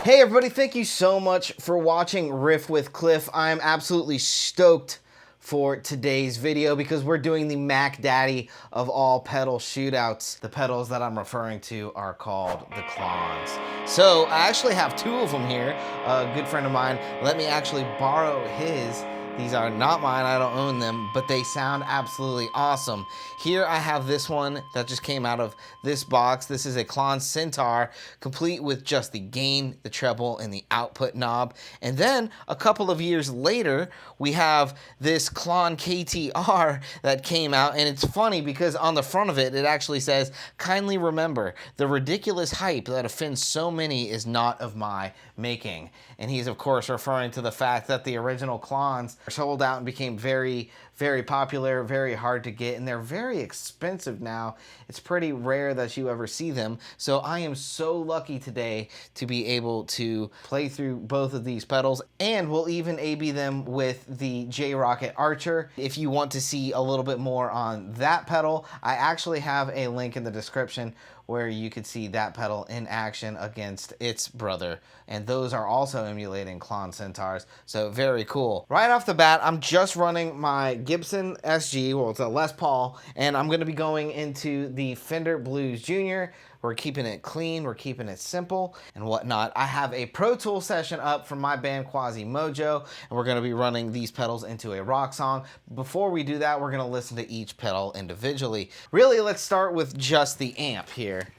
Hey everybody, thank you so much for watching Riff with Cliff. I am absolutely stoked for today's video because we're doing the Mac Daddy of all pedal shootouts. The pedals that I'm referring to are called the Klons. So I actually have two of them here. A good friend of mine let me actually borrow his. These are not mine, I don't own them, but they sound absolutely awesome. Here I have this one that just came out of this box. This is a Klon Centaur, complete with just the gain, the treble, and the output knob. And then a couple of years later, we have this Klon KTR that came out, and it's funny because on the front of it, it actually says, "Kindly remember, the ridiculous hype that offends so many is not of my making." And he's of course referring to the fact that the original Klons sold out and became very, very popular, very hard to get, and they're very expensive now. It's pretty rare that you ever see them. So I am so lucky today to be able to play through both of these pedals, and we'll even AB them with the J Rockett Archer. If you want to see a little bit more on that pedal, I actually have a link in the description where you could see that pedal in action against its brother. And those are also emulating Klon Centaurs, so very cool. Right off the bat, I'm just running my Gibson SG, well, it's a Les Paul, and I'm gonna be going into the Fender Blues Junior. We're keeping it clean, we're keeping it simple and whatnot. I have a Pro Tool session up from my band Quasimojo, and we're gonna be running these pedals into a rock song. Before we do that, we're gonna listen to each pedal individually. Really, let's start with just the amp here.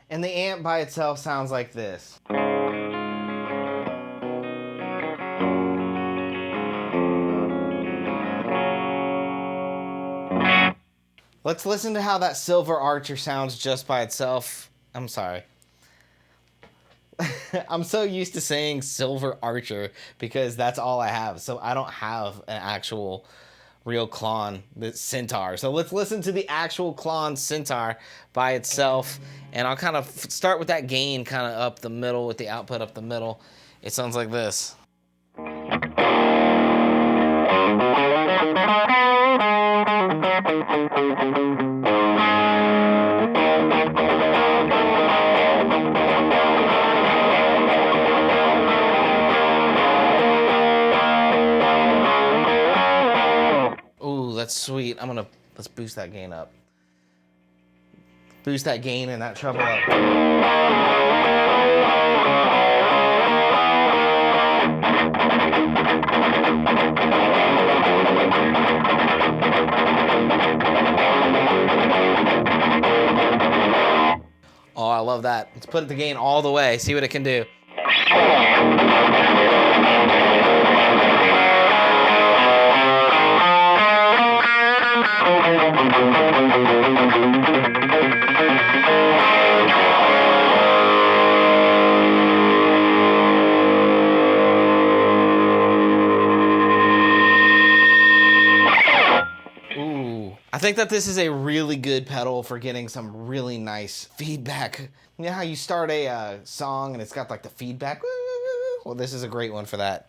And the amp by itself sounds like this. Let's listen to how that Silver Archer sounds just by itself. I'm sorry. I'm so used to saying Silver Archer because that's all I have. So I don't have an actual real Klon, the Centaur. So let's listen to the actual Klon Centaur by itself. And I'll kind of start with that gain kind of up the middle with the output up the middle. It sounds like this. Ooh, that's sweet. Let's boost that gain up. Boost that gain and that treble up. Oh, I love that. Let's put the gain all the way, see what it can do. I think that this is a really good pedal for getting some really nice feedback. You know how you start a song and it's got like the feedback? Well, this is a great one for that.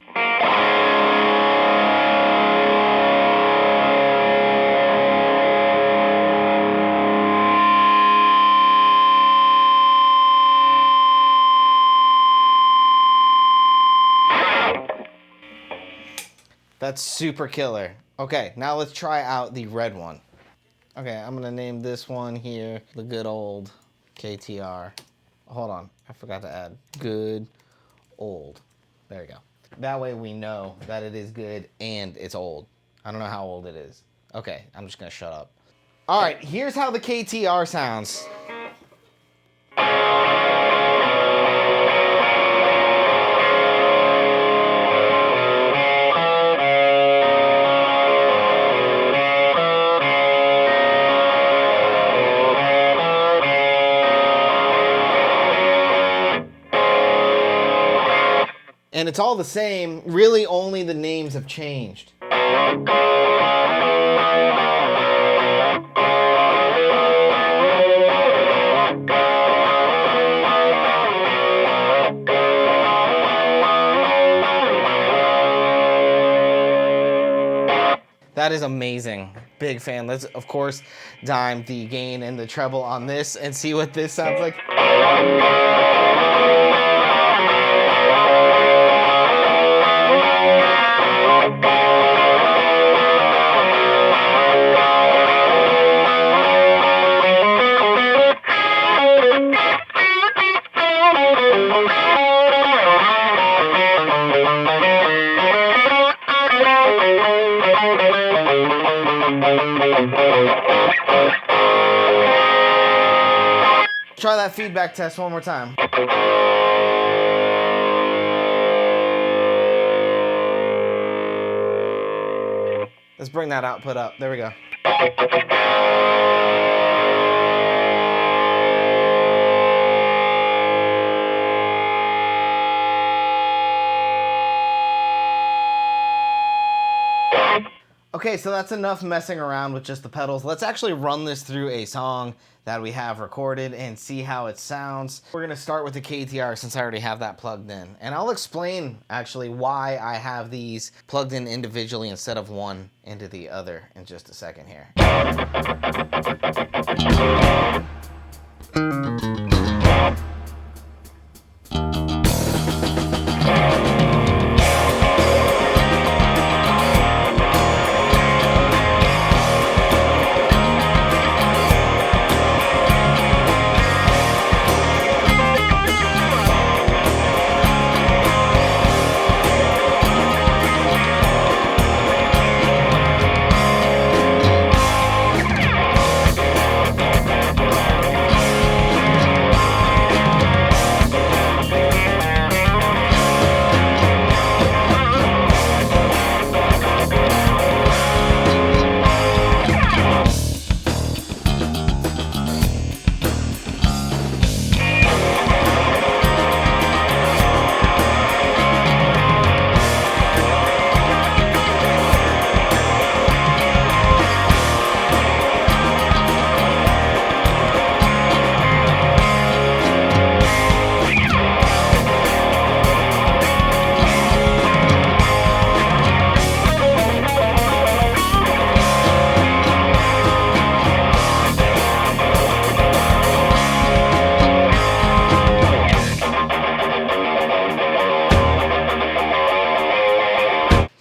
That's super killer. Okay, now let's try out the red one. Okay, I'm gonna name this one here the good old KTR. Hold on, I forgot to add good old. There you go. That way we know that it is good and it's old. I don't know how old it is. Okay, I'm just gonna shut up. All right, here's how the KTR sounds. And it's all the same, really only the names have changed. That is amazing. Big fan. Let's, of course, dime the gain and the treble on this and see what this sounds like. try that feedback test one more time. Let's bring that output up. There we go. Okay, so that's enough messing around with just the pedals. Let's actually run this through a song that we have recorded and see how it sounds. We're gonna start with the KTR since I already have that plugged in. And I'll explain actually why I have these plugged in individually instead of one into the other in just a second here.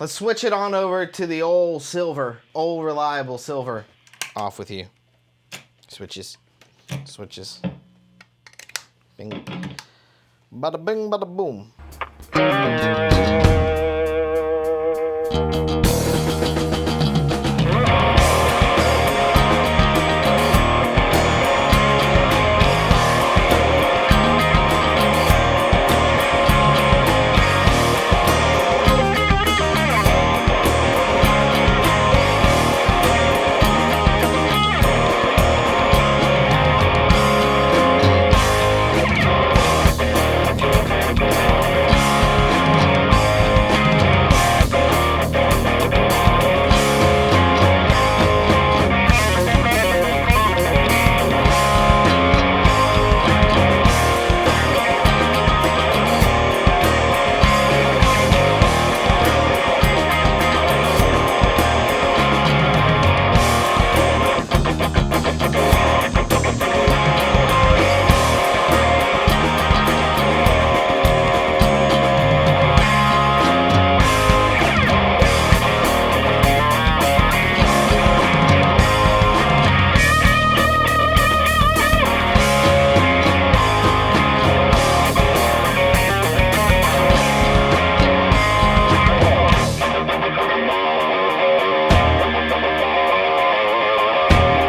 Let's switch it on over to the old silver, old reliable silver. Off with you. Switches. Switches. Bing. Bada bing, bada boom.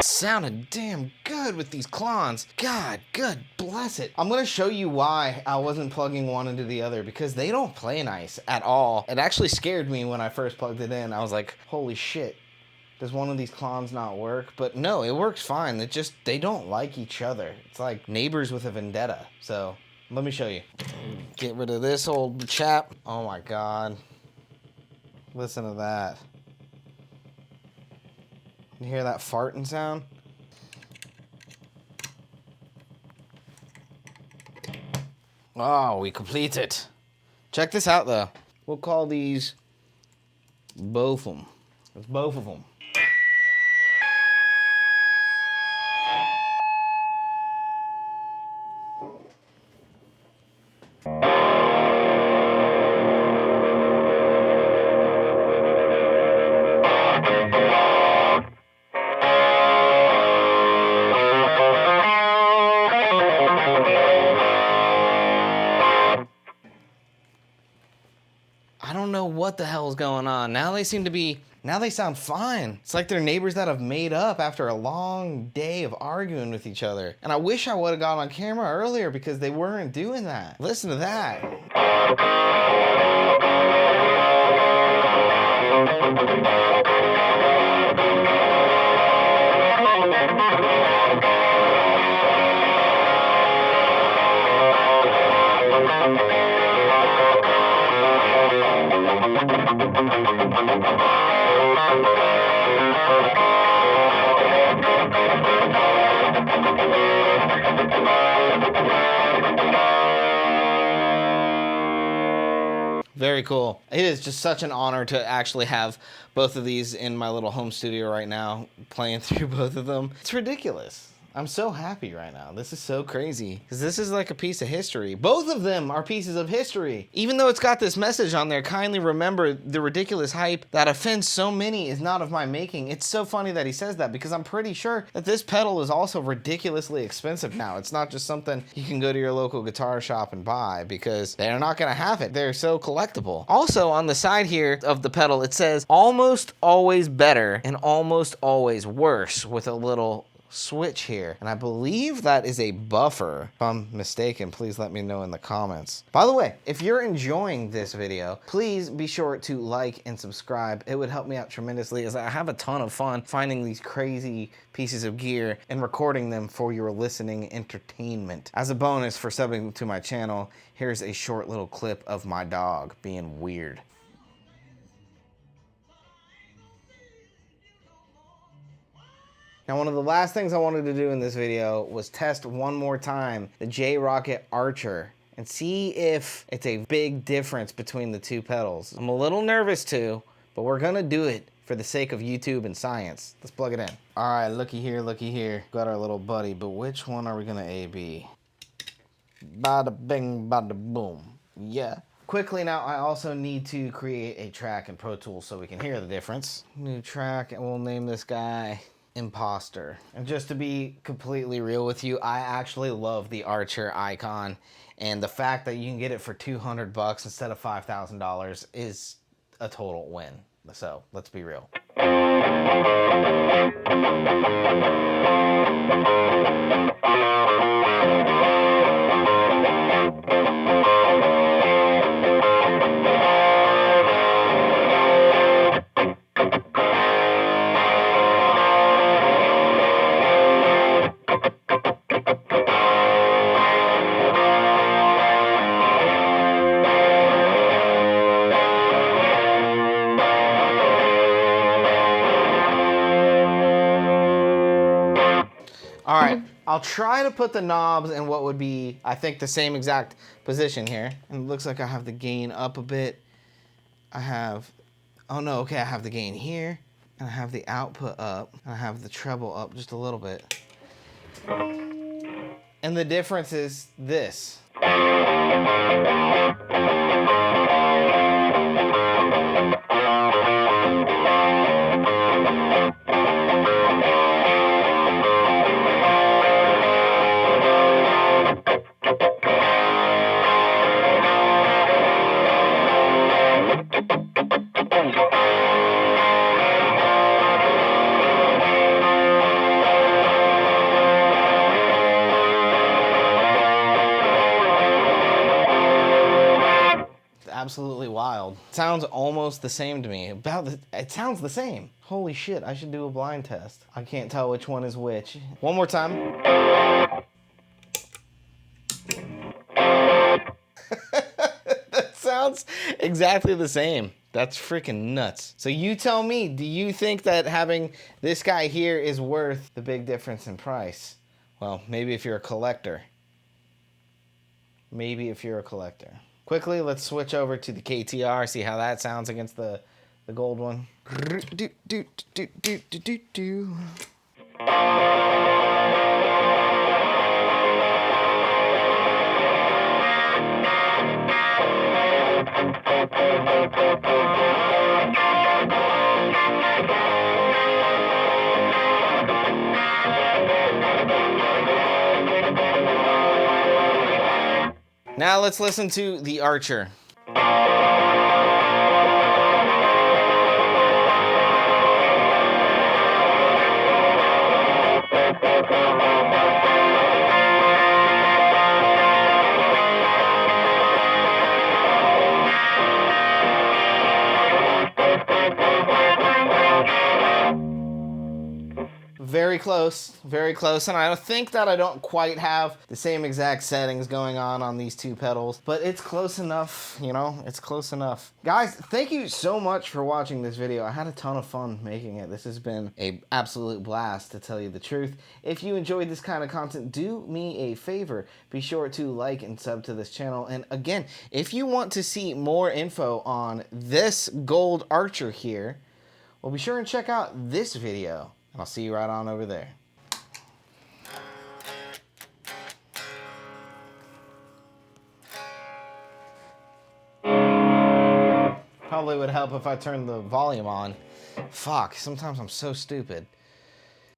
Sounded damn good with these Klons. God, good bless it. I'm gonna show you why I wasn't plugging one into the other, because they don't play nice at all. It actually scared me when I first plugged it in. I was like, holy shit, does one of these Klons not work? But no, it works fine. It just, they don't like each other. It's like neighbors with a vendetta. So let me show you. Get rid of this old chap. Oh my God. Listen to that. You hear that farting sound? Oh, we complete it. Check this out though. We'll call these both of them. It's both of them. I don't know what the hell is going on. Now they seem to be Now they sound fine. It's like they're neighbors that have made up after a long day of arguing with each other. And I wish I would have got on camera earlier because they weren't doing that. Listen to that. Very cool. It is just such an honor to actually have both of these in my little home studio right now, playing through both of them. It's ridiculous. I'm so happy right now. This is so crazy because this is like a piece of history. Both of them are pieces of history. Even though it's got this message on there, kindly remember the ridiculous hype that offends so many is not of my making. It's so funny that he says that because I'm pretty sure that this pedal is also ridiculously expensive now. It's not just something you can go to your local guitar shop and buy because they're not gonna have it. They're so collectible. Also on the side here of the pedal, it says almost always better and almost always worse with a little switch here, and I believe that is a buffer. If I'm mistaken, please let me know in the comments. By the way, if you're enjoying this video, please be sure to like and subscribe. It would help me out tremendously as I have a ton of fun finding these crazy pieces of gear and recording them for your listening entertainment. As a bonus for subbing to my channel, here's a short little clip of my dog being weird. Now, one of the last things I wanted to do in this video was test one more time the J Rockett Archer and see if it's a big difference between the two pedals. I'm a little nervous too, but we're gonna do it for the sake of YouTube and science. Let's plug it in. All right, looky here, looky here. Got our little buddy, but which one are we gonna A-B? Bada bing, bada boom. Yeah. Quickly now, I also need to create a track in Pro Tools so we can hear the difference. New track, and we'll name this guy Imposter. And just to be completely real with you, I actually love the Archer icon, and the fact that you can get it for $200 instead of $5,000 is a total win. So let's be real. All right, I'll try to put the knobs in what would be, I think, the same exact position here. And it looks like I have the gain up a bit. I have, oh no, okay, I have the gain here, and I have the output up, and I have the treble up just a little bit. And the difference is this. Absolutely wild. Sounds almost the same to me. It sounds the same. Holy shit, I should do a blind test. I can't tell which one is which. One more time. That sounds exactly the same. That's freaking nuts. So you tell me, do you think that having this guy here is worth the big difference in price? Well, maybe if you're a collector. Maybe if you're a collector. Quickly, let's switch over to the KTR, see how that sounds against the gold one. Now let's listen to the Archer. very close, and I think that I don't quite have the same exact settings going on these two pedals, but it's close enough, you know, it's close enough. Guys, thank you so much for watching this video. I had a ton of fun making it. This has been an absolute blast, to tell you the truth. If you enjoyed this kind of content, do me a favor. Be sure to like and sub to this channel. And again, if you want to see more info on this gold Archer here, well, be sure and check out this video, and I'll see you right on over there. Probably would help if I turned the volume on. Fuck, sometimes I'm so stupid.